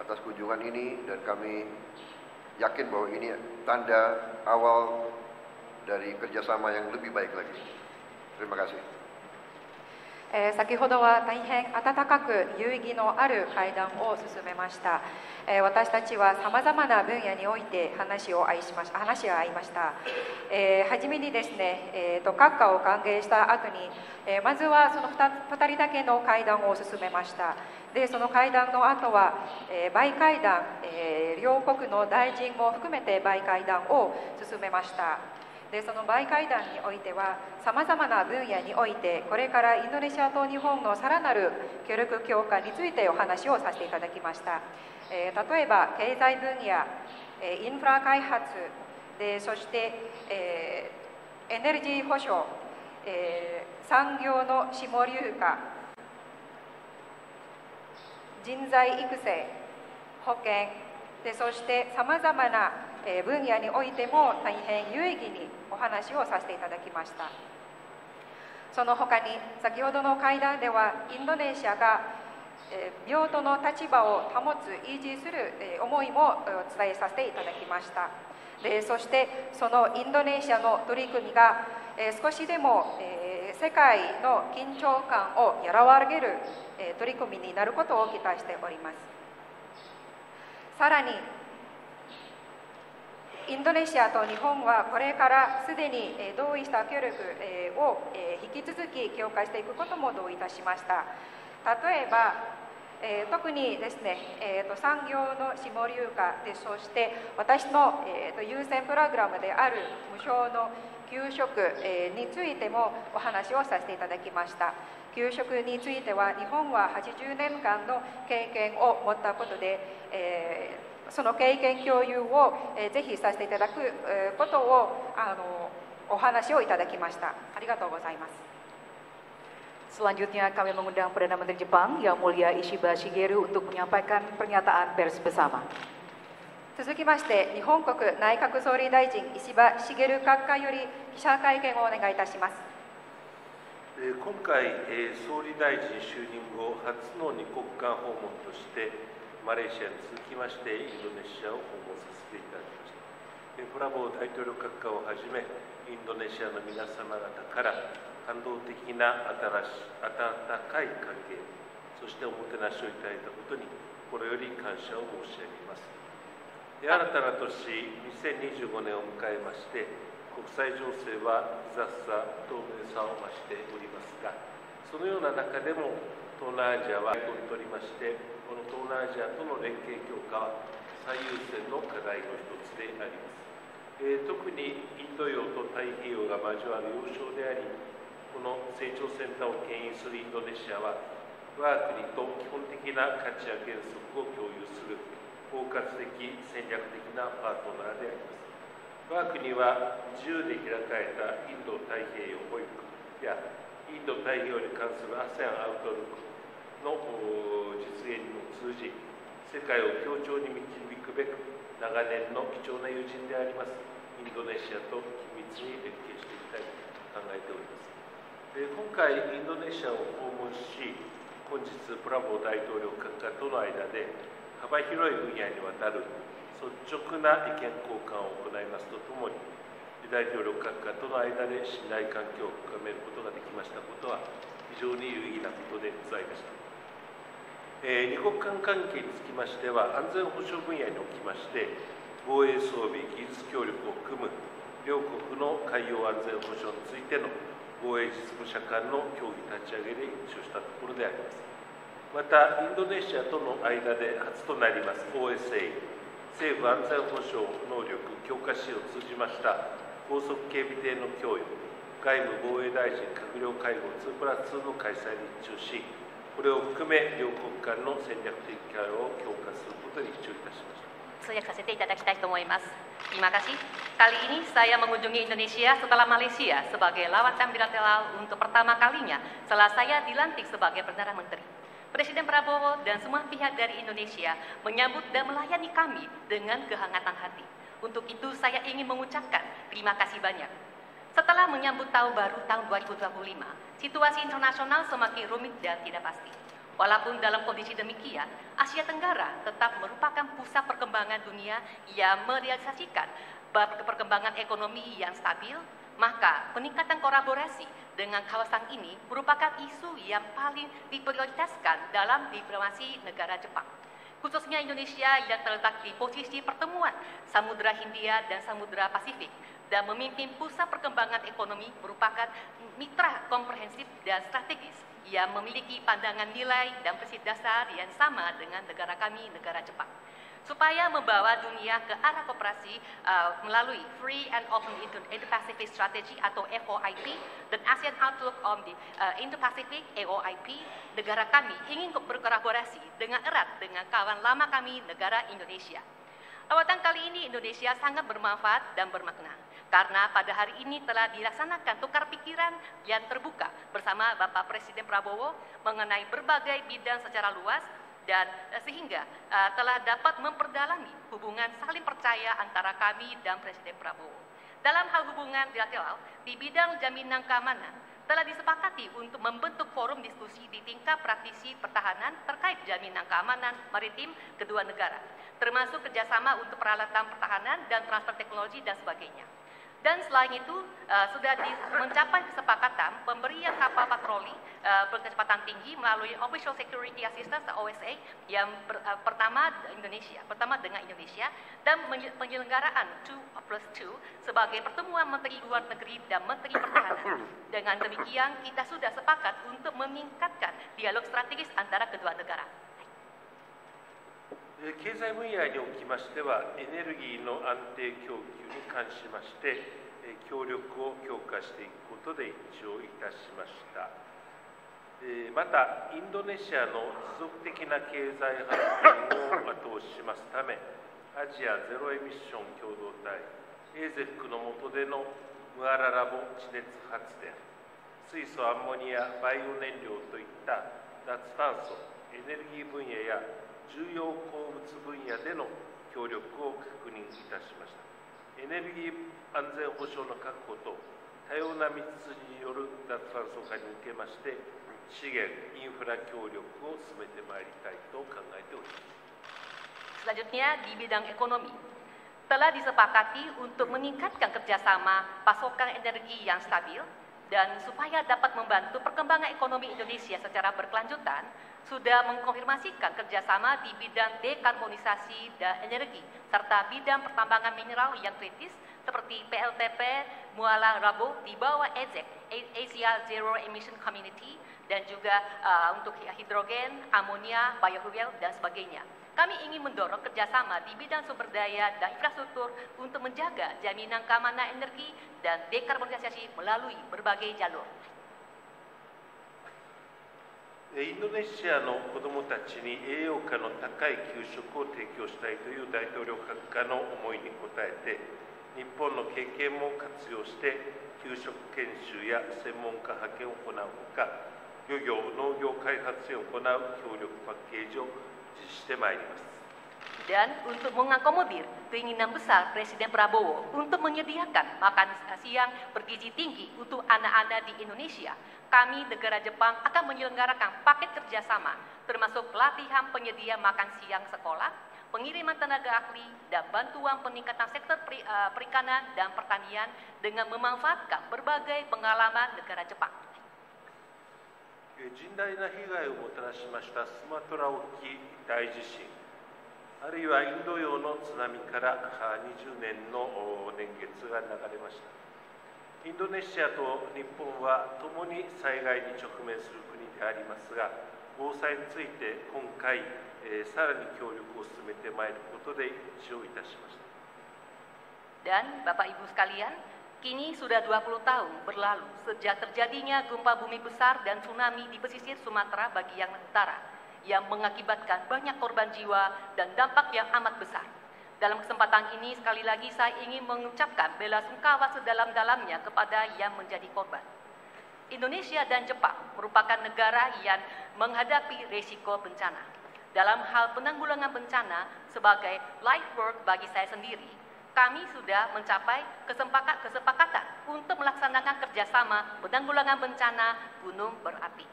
atas kunjungan ini, dan kami yakin bahwa ini tanda awal dari kerjasama yang lebih baik lagi. Terima kasih. 先ほどは大変温かく有意義のある会談を進めました。私たちはさまざまな分野において話し合いました。はじめにですね、閣下を歓迎した後に、まずはその 2人だけの会談を進めました。でその会談の後は、バイ会談、両国の大臣も含めてバイ会談を進めました。でそのバイ会談においてはさまざまな分野においてこれからインドネシアと日本のさらなる協力強化についてお話をさせていただきました。例えば経済分野、インフラ開発でそして、エネルギー保障、産業の下流化、人材育成、保険でそしてさまざまな分野においても大変有意義にお話をさせていただきました。その他に先ほどの会談ではインドネシアが平等の立場を保つ維持する思いもお伝えさせていただきました。でそしてそのインドネシアの取り組みが少しでも世界の緊張感を和らげる取り組みになることを期待しております。さらにインドネシアと日本はこれからすでに同意した協力を引き続き強化していくことも同意いたしました。例えば特にですね、産業の下流化で、そして私の、優先プログラムである無償の給食、についてもお話をさせていただきました。給食については日本は80年間の経験を持ったことで、その経験共有を、ぜひさせていただく、ことをお話をいただきました。ありがとうございます。Selanjutnya kami mengundang Perdana Menteri Jepang Yang Mulia Ishiba Shigeru untuk menyampaikan pernyataan pers bersama. 続きまして、日本国内閣総理大臣石破茂閣下より記者会見をお願いいたします。今回、総理大臣就任後初の2国間訪問としてマレーシアに続きましてインドネシアを訪問させていただきました。プラボー大統領閣下をはじめインドネシアの皆様方から感動的な温かい歓迎、そしておもてなしをいただいたことに心より感謝を申し上げます。新たな年2025年を迎えまして、国際情勢は複雑さ、透明さを増しておりますが、そのような中でも東南アジアは取りまして、この東南アジアとの連携強化は最優先の課題の一つであります。特にインド洋と太平洋が交わる要衝であり、この成長センターを牽引するインドネシアは、我が国と基本的な価値や原則を共有する包括的戦略的なパートナーであります。我が国は自由で開かれたインド太平洋保育やインド太平洋に関する ASEAN アウトルックの実現にも通じ、世界を協調に導くべく長年の貴重な友人でありますインドネシアと緊密に連携していきたいと考えております。今回インドネシアを訪問し、本日プラボー大統領閣下との間で幅広い分野にわたる率直な意見交換を行いますとともに、大統領閣下との間で信頼関係を深めることができましたことは非常に有意義なことでございました。二国間関係につきましては、安全保障分野におきまして防衛装備、技術協力を含む両国の海洋安全保障についての防衛実務者間の協議立ち上げで一致をしたところであります。また、インドネシアとの間で初となります OSA、政府安全保障能力強化支援を通じました高速警備艇の供与、外務防衛大臣閣僚会合 2+2 の開催に一致をし、これを含め両国間の戦略的対話を強化することに一致をいたしました。通訳させていただきたいと思います。Terima kasih. Kali ini saya mengunjungi Indonesia setelah Malaysia sebagai lawatan bilateral untuk pertama kalinya setelah saya dilantik sebagai Perdana Menteri. Presiden Prabowo dan semua pihak dari Indonesia menyambut dan melayani kami dengan kehangatan hati. Untuk itu saya ingin mengucapkan terima kasih banyak. Setelah menyambut tahun baru tahun 2025, situasi internasional semakin rumit dan tidak pasti. Walaupun dalam kondisi demikian, Asia Tenggara tetap merupakan pusat perkembangan dunia yang merealisasikan perkembangan ekonomi yang stabil, maka peningkatan kolaborasi dengan kawasan ini merupakan isu yang paling diprioritaskan dalam diplomasi negara Jepang. Khususnya Indonesia yang terletak di posisi pertemuan Samudra Hindia dan Samudra Pasifik dan memimpin pusat perkembangan ekonomi merupakan mitra komprehensif dan strategis yang memiliki pandangan nilai dan prinsip dasar yang sama dengan negara kami, negara Jepang. Supaya membawa dunia ke arah kooperasi melalui Free and Open Indo-Pacific Strategy atau FOIP dan ASEAN Outlook on the Indo-Pacific AOIP, negara kami ingin berkolaborasi dengan erat dengan kawan lama kami, negara Indonesia. Lawatan kali ini Indonesia sangat bermanfaat dan bermakna karena pada hari ini telah dilaksanakan tukar pikiran yang terbuka bersama Bapak Presiden Prabowo mengenai berbagai bidang secara luas dan sehingga telah dapat memperdalami hubungan saling percaya antara kami dan Presiden Prabowo. Dalam hal hubungan bilateral di bidang jaminan keamanan telah disepakati untuk membentuk forum diskusi di tingkat praktisi pertahanan terkait jaminan keamanan maritim kedua negara, termasuk kerjasama untuk peralatan pertahanan dan transfer teknologi dan sebagainya. Dan selain itu, sudah mencapai kesepakatan pemberian kapal patroli berkecepatan tinggi melalui Official Security Assistance OSA yang pertama dengan Indonesia dan penyelenggaraan 2+2 sebagai pertemuan Menteri Luar Negeri dan Menteri Pertahanan. Dengan demikian, kita sudah sepakat untuk meningkatkan dialog strategis antara kedua negara. 経済分野におきましては、エネルギーの安定供給に関しまして、協力を強化していくことで一致をいたしました。また、インドネシアの持続的な経済発展を後押ししますため、アジアゼロエミッション共同体 AZEC の下でのムアララボ地熱発電、水素アンモニアバイオ燃料といった脱炭素、エネルギー分野や重要鉱物分野での協力を確認いたしました。エネルギー安全保障の確保と多様な道筋による脱炭素化に向けまして、資源、インフラ協力を進めてまいりたいと考えております。Selanjutnya di bidang ekonomi, telah disepakati untuk meningkatkan kerjasama pasokan energi yang stabil dan supaya dapat membantu perkembangan ekonomi Indonesia secara berkelanjutan, sudah mengkonfirmasikan kerjasama di bidang dekarbonisasi dan energi, serta bidang pertambangan mineral yang kritis seperti PLTP Muara Rabo di bawah AZEC, Asia Zero Emission Community, dan juga untuk hidrogen, amonia, biofuel, dan sebagainya. Kami ingin mendorong kerjasama di bidang sumber daya dan infrastruktur untuk menjaga jaminan keamanan energi dan dekarbonisasi melalui berbagai jalur. インドネシアの子どもたちに栄養価の高い給食を提供したいという大統領閣下の思いに応えて、日本の経験も活用して給食研修や専門家派遣を行うほか、漁業・農業開発へ行う協力パッケージを実施してまいります。Dan untuk mengakomodir keinginan besar Presiden Prabowo untuk menyediakan makan siang bergizi tinggi untuk anak-anak di Indonesia, kami negara Jepang akan menyelenggarakan paket kerjasama termasuk pelatihan penyedia makan siang sekolah, pengiriman tenaga ahli, dan bantuan peningkatan sektor perikanan dan pertanian dengan memanfaatkan berbagai pengalaman negara Jepang. 甚大な被害をもたらしましたスマトラ沖大地震、あるいはインド洋の津波から20年の年月が流れました。インドネシアと日本は共に災害に直面する国でありますが、防災について今回、さらに協力を進めてまいることで一致をいたしました。 Dan Bapak Ibu sekalian, kini sudah 20 tahun berlalu sejak terjadinya gempa bumi besar dan tsunami di pesisir Sumatera bagian utara yang mengakibatkan banyak korban jiwa dan dampak yang amat besar. Dalam kesempatan ini sekali lagi saya ingin mengucapkan bela sungkawa sedalam-dalamnya kepada yang menjadi korban. Indonesia dan Jepang merupakan negara yang menghadapi risiko bencana. Dalam hal penanggulangan bencana sebagai life work bagi saya sendiri, kami sudah mencapai kesepakatan untuk melaksanakan kerjasama penanggulangan bencana gunung berapi.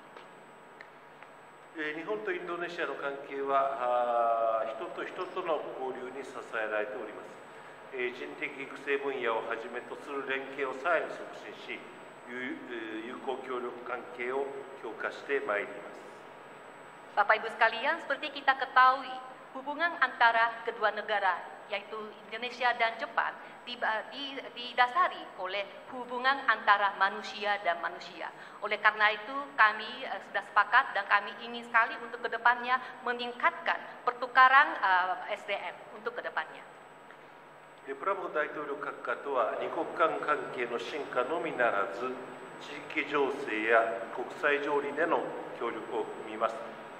日本とインドネシアの関係は人と人との交流に支えられております。人的育成分野をはじめとする連携をさらに促進し、友好協力関係を強化してまいります。 Bapak Ibu sekalian, seperti kita ketahui, hubungan antara kedua negara, yaitu Indonesia dan Jepang, didasari oleh hubungan antara manusia dan manusia. Oleh karena itu, kami sudah sepakat dan kami ingin sekali untuk kedepannya meningkatkan pertukaran SDM untuk kedepannya. プラボ大統領閣下とは二国間関係の深化のみならず、地域情勢や国際条理での協力を組みます。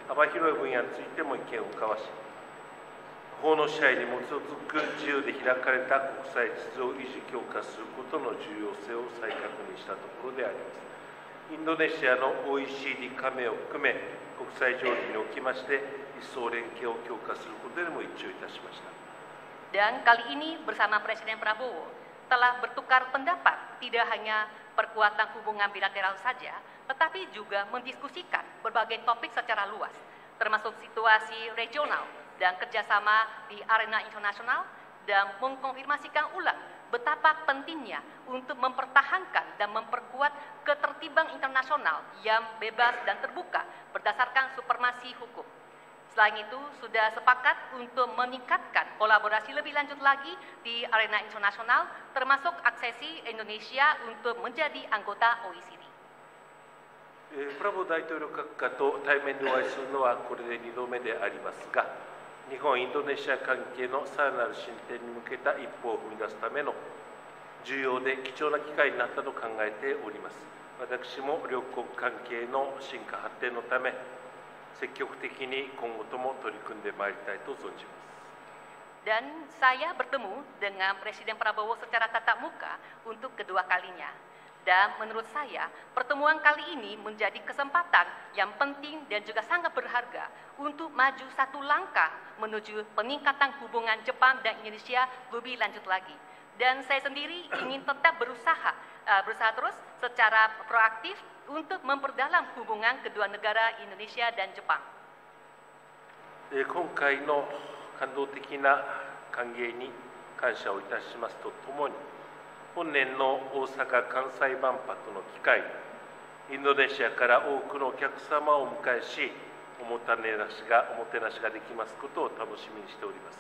幅広い分野についても意見を交わし、法の支配に基づく自由で開かれた国際秩序を維持強化することの重要性を再確認したところであります。インドネシアの OECD 加盟を含め、国際条理におきまして一層連携を強化することでも一致をいたしました。 Dan kali ini bersama Presiden Prabowo telah bertukar pendapat tidak hanya perkuatan hubungan bilateral saja, tetapi juga mendiskusikan berbagai topik secara luas, termasuk situasi regional dan kerjasama di arena internasional, dan mengkonfirmasikan ulang betapa pentingnya untuk mempertahankan dan memperkuat ketertiban internasional yang bebas dan terbuka berdasarkan supremasi hukum. Selain itu, sudah sepakat untuk meningkatkan kolaborasi lebih lanjut lagi di arena internasional, termasuk aksesi Indonesia untuk menjadi anggota OECD. プラボ大統領閣下と対面でお会いするのはこれで2度目でありますが、日本・インドネシア関係のさらなる進展に向けた一歩を踏み出すための重要で貴重な機会になったと考えております。私も両国関係の進化発展のため、積極的に今後とも取り組んでまいりたいと存じます。Dan saya bertemu dengan Presiden Prabowo secara tatap muka untuk kedua kalinya. Dan menurut saya, pertemuan kali ini menjadi kesempatan yang penting dan juga sangat berharga untuk maju satu langkah menuju peningkatan hubungan Jepang dan Indonesia lebih lanjut lagi. Dan saya sendiri ingin tetap berusaha terus secara proaktif untuk memperdalam hubungan kedua negara Indonesia dan Jepang. 今回の感動的な歓迎に感謝をいたしますとともに、本年の大阪・関西万博の機会にインドネシアから多くのお客様をお迎えし、おもてなしができますことを楽しみにしております。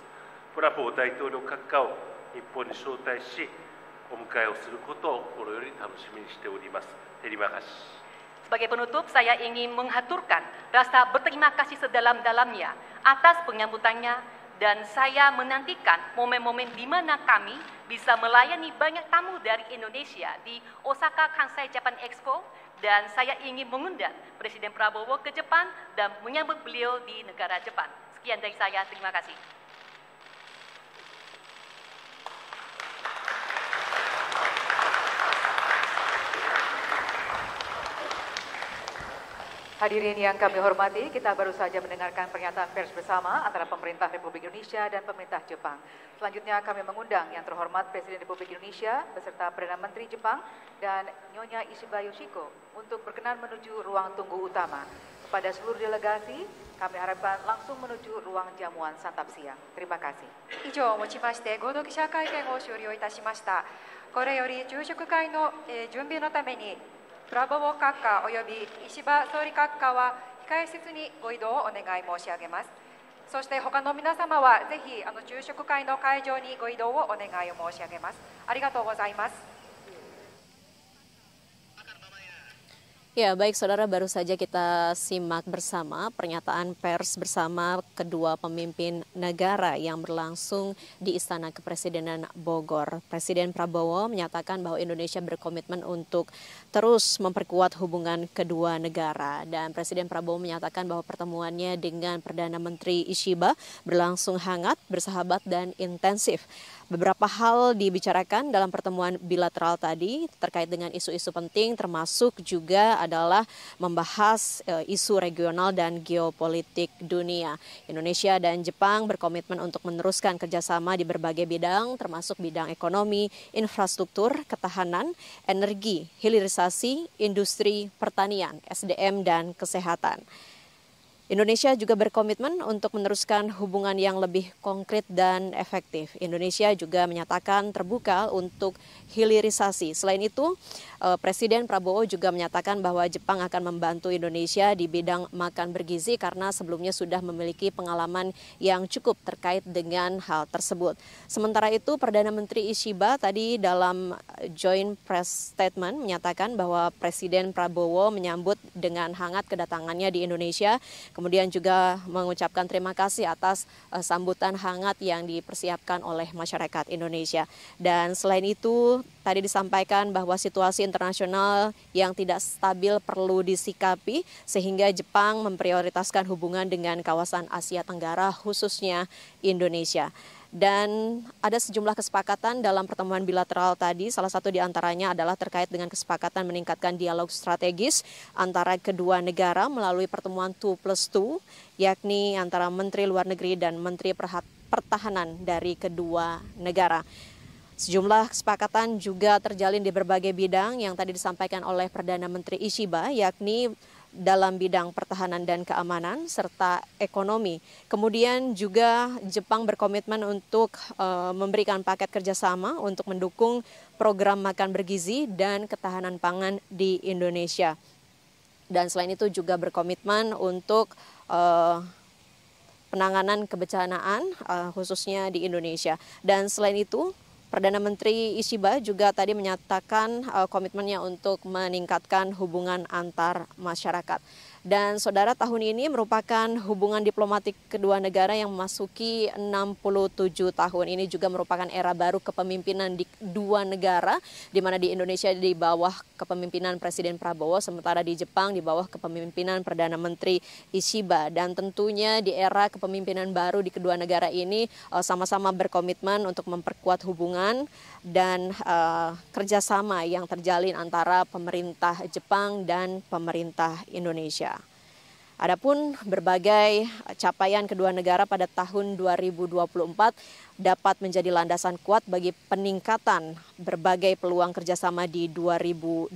プラボー大統領閣下を日本に招待し、お迎えをすることを心より楽しみにしております。Terima kasih. Sebagai penutup, saya ingin menghaturkan rasa berterima kasih sedalam-dalamnya atas penyambutannya, dan saya menantikan momen-momen di mana kami bisa melayani banyak tamu dari Indonesia di Osaka Kansai Japan Expo, dan saya ingin mengundang Presiden Prabowo ke Jepang dan menyambut beliau di negara Jepang. Sekian dari saya, terima kasih. Hadirin yang kami hormati, kita baru saja mendengarkan pernyataan pers bersama antara pemerintah Republik Indonesia dan pemerintah Jepang. Selanjutnya kami mengundang yang terhormat Presiden Republik Indonesia beserta Perdana Menteri Jepang dan Nyonya Ishiba Yoshiko untuk berkenan menuju ruang tunggu utama. Kepada seluruh delegasi, kami harapkan langsung menuju ruang jamuan santap siang. Terima kasih. 以上をもちまして合同記者会見を終了いたしました。これより昼食会の準備のためにプラボボ閣下および石破総理閣下は控え室にご移動をお願い申し上げます。そして他の皆様はぜひ昼食会の会場にご移動をお願いを申し上げます。ありがとうございます。Ya, baik saudara, baru saja kita simak bersama pernyataan pers bersama kedua pemimpin negara yang berlangsung di Istana Kepresidenan Bogor. Presiden Prabowo menyatakan bahwa Indonesia berkomitmen untuk terus memperkuat hubungan kedua negara, dan Presiden Prabowo menyatakan bahwa pertemuannya dengan Perdana Menteri Ishiba berlangsung hangat, bersahabat, dan intensif. Beberapa hal dibicarakan dalam pertemuan bilateral tadi terkait dengan isu-isu penting, termasuk juga adalah membahas isu regional dan geopolitik dunia. Indonesia dan Jepang berkomitmen untuk meneruskan kerjasama di berbagai bidang, termasuk bidang ekonomi, infrastruktur, ketahanan, energi, hilirisasi, industri, pertanian, SDM, dan kesehatan. Indonesia juga berkomitmen untuk meneruskan hubungan yang lebih konkret dan efektif. Indonesia juga menyatakan terbuka untuk hilirisasi. Selain itu, Presiden Prabowo juga menyatakan bahwa Jepang akan membantu Indonesia di bidang makan bergizi karena sebelumnya sudah memiliki pengalaman yang cukup terkait dengan hal tersebut. Sementara itu, Perdana Menteri Ishiba tadi dalam joint press statement menyatakan bahwa Presiden Prabowo menyambut dengan hangat kedatangannya di Indonesia, kemudian juga mengucapkan terima kasih atas sambutan hangat yang dipersiapkan oleh masyarakat Indonesia. Dan selain itu, tadi disampaikan bahwa situasi internasional yang tidak stabil perlu disikapi sehingga Jepang memprioritaskan hubungan dengan kawasan Asia Tenggara, khususnya Indonesia. Dan ada sejumlah kesepakatan dalam pertemuan bilateral tadi, salah satu diantaranya adalah terkait dengan kesepakatan meningkatkan dialog strategis antara kedua negara melalui pertemuan 2+2, yakni antara Menteri Luar Negeri dan Menteri Pertahanan dari kedua negara. Sejumlah kesepakatan juga terjalin di berbagai bidang yang tadi disampaikan oleh Perdana Menteri Ishiba, yakni dalam bidang pertahanan dan keamanan serta ekonomi. Kemudian juga Jepang berkomitmen untuk memberikan paket kerjasama untuk mendukung program makan bergizi dan ketahanan pangan di Indonesia. Dan selain itu juga berkomitmen untuk penanganan kebencanaan khususnya di Indonesia. Dan selain itu, Perdana Menteri Ishiba juga tadi menyatakan komitmennya untuk meningkatkan hubungan antar masyarakat. Dan saudara, tahun ini merupakan hubungan diplomatik kedua negara yang memasuki 67 tahun. Ini juga merupakan era baru kepemimpinan di dua negara, di mana di Indonesia di bawah kepemimpinan Presiden Prabowo, sementara di Jepang di bawah kepemimpinan Perdana Menteri Ishiba. Dan tentunya di era kepemimpinan baru di kedua negara ini sama-sama berkomitmen untuk memperkuat hubungan dan kerjasama yang terjalin antara pemerintah Jepang dan pemerintah Indonesia. Adapun berbagai capaian kedua negara pada tahun 2024 dapat menjadi landasan kuat bagi peningkatan berbagai peluang kerjasama di 2025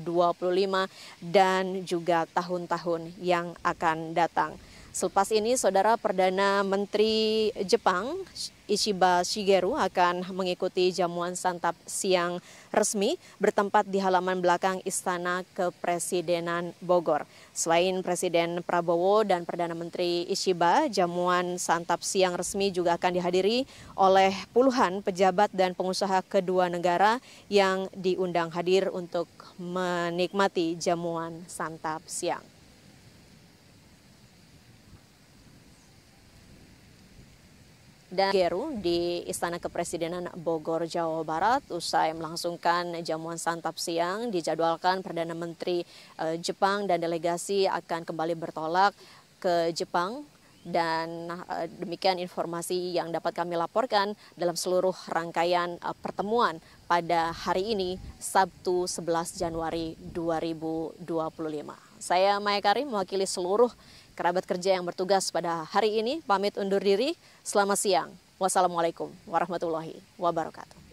dan juga tahun-tahun yang akan datang. Selepas ini, Saudara, Perdana Menteri Jepang Ishiba Shigeru akan mengikuti jamuan santap siang resmi bertempat di halaman belakang Istana Kepresidenan Bogor. Selain Presiden Prabowo dan Perdana Menteri Ishiba, jamuan santap siang resmi juga akan dihadiri oleh puluhan pejabat dan pengusaha kedua negara yang diundang hadir untuk menikmati jamuan santap siang. Dan Geru di Istana Kepresidenan Bogor, Jawa Barat, usai melangsungkan jamuan santap siang, dijadwalkan Perdana Menteri Jepang dan delegasi akan kembali bertolak ke Jepang. Dan demikian informasi yang dapat kami laporkan dalam seluruh rangkaian pertemuan pada hari ini, Sabtu 11 Januari 2025. Saya Maya Karim mewakili seluruh kerabat kerja yang bertugas pada hari ini, pamit undur diri. Selamat siang. Wassalamualaikum warahmatullahi wabarakatuh.